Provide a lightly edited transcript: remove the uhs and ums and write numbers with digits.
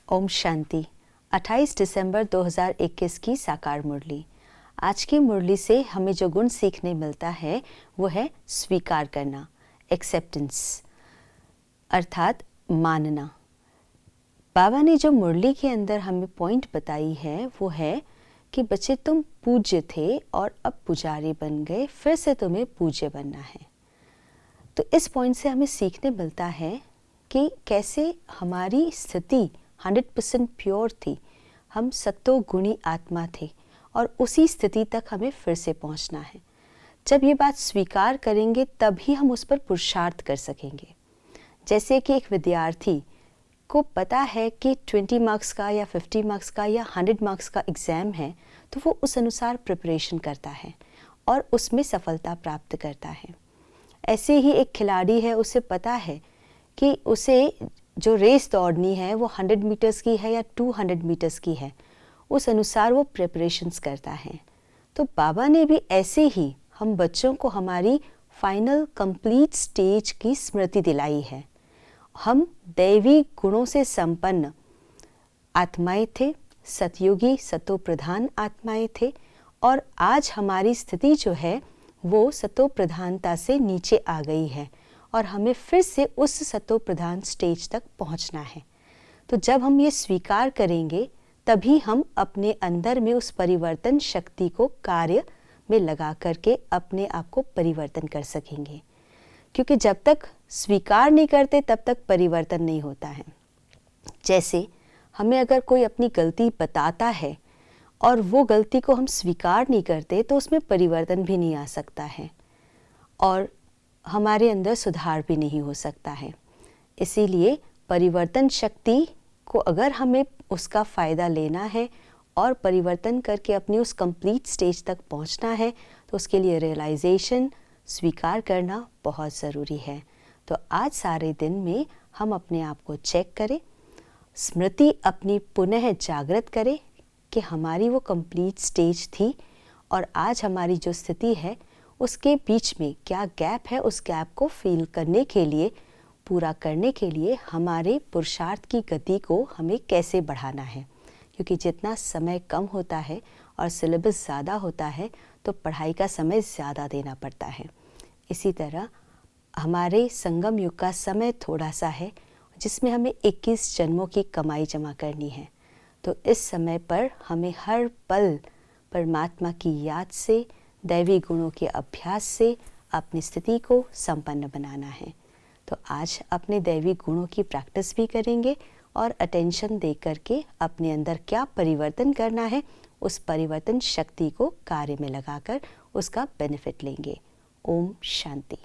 ओम शांति। 28 दिसंबर 2021 की साकार मुरली। आज की मुरली से हमें जो गुण सीखने मिलता है वो है स्वीकार करना, एक्सेप्टेंस, अर्थात मानना। बाबा ने जो मुरली के अंदर हमें पॉइंट बताई है वो है कि बच्चे तुम पूज्य थे और अब पुजारी बन गए, फिर से तुम्हें पूज्य बनना है। तो इस पॉइंट से हमें सीखने मिलता है कि कैसे हमारी स्थिति 100% प्योर थी, हम सत्तो गुणी आत्मा थे और उसी स्थिति तक हमें फिर से पहुंचना है। जब ये बात स्वीकार करेंगे तभी हम उस पर पुरुषार्थ कर सकेंगे। जैसे कि एक विद्यार्थी को पता है कि 20 मार्क्स का या 50 मार्क्स का या 100 मार्क्स का एग्ज़ाम है, तो वो उस अनुसार प्रिपरेशन करता है और उसमें सफलता प्राप्त करता है। ऐसे ही एक खिलाड़ी है, उसे पता है कि उसे जो रेस दौड़नी है वो 100 मीटर्स की है या 200 मीटर्स की है, उस अनुसार वो प्रिपरेशंस करता है। तो बाबा ने भी ऐसे ही हम बच्चों को हमारी फाइनल कंप्लीट स्टेज की स्मृति दिलाई है। हम दैवी गुणों से संपन्न आत्माएं थे, सतयुगी सतो प्रधान आत्माएं थे और आज हमारी स्थिति जो है वो सतो प्रधानता से नीचे आ गई है और हमें फिर से उस सतो प्रधान स्टेज तक पहुंचना है। तो जब हम ये स्वीकार करेंगे तभी हम अपने अंदर में उस परिवर्तन शक्ति को कार्य में लगा करके अपने आप को परिवर्तन कर सकेंगे, क्योंकि जब तक स्वीकार नहीं करते तब तक परिवर्तन नहीं होता है। जैसे हमें अगर कोई अपनी गलती बताता है और वो गलती को हम स्वीकार नहीं करते तो उसमें परिवर्तन भी नहीं आ सकता है और हमारे अंदर सुधार भी नहीं हो सकता है। इसीलिए परिवर्तन शक्ति को अगर हमें उसका फ़ायदा लेना है और परिवर्तन करके अपनी उस कंप्लीट स्टेज तक पहुंचना है तो उसके लिए रियलाइजेशन, स्वीकार करना बहुत ज़रूरी है। तो आज सारे दिन में हम अपने आप को चेक करें, स्मृति अपनी पुनः जागृत करें कि हमारी वो कंप्लीट स्टेज थी और आज हमारी जो स्थिति है उसके बीच में क्या गैप है, उस गैप को फील करने के लिए, पूरा करने के लिए हमारे पुरुषार्थ की गति को हमें कैसे बढ़ाना है। क्योंकि जितना समय कम होता है और सिलेबस ज़्यादा होता है तो पढ़ाई का समय ज़्यादा देना पड़ता है। इसी तरह हमारे संगम युग का समय थोड़ा सा है जिसमें हमें 21 जन्मों की कमाई जमा करनी है। तो इस समय पर हमें हर पल परमात्मा की याद से, दैवी गुणों के अभ्यास से अपनी स्थिति को संपन्न बनाना है। तो आज अपने दैवी गुणों की प्रैक्टिस भी करेंगे और अटेंशन दे करके अपने अंदर क्या परिवर्तन करना है उस परिवर्तन शक्ति को कार्य में लगाकर उसका बेनिफिट लेंगे। ओम शांति।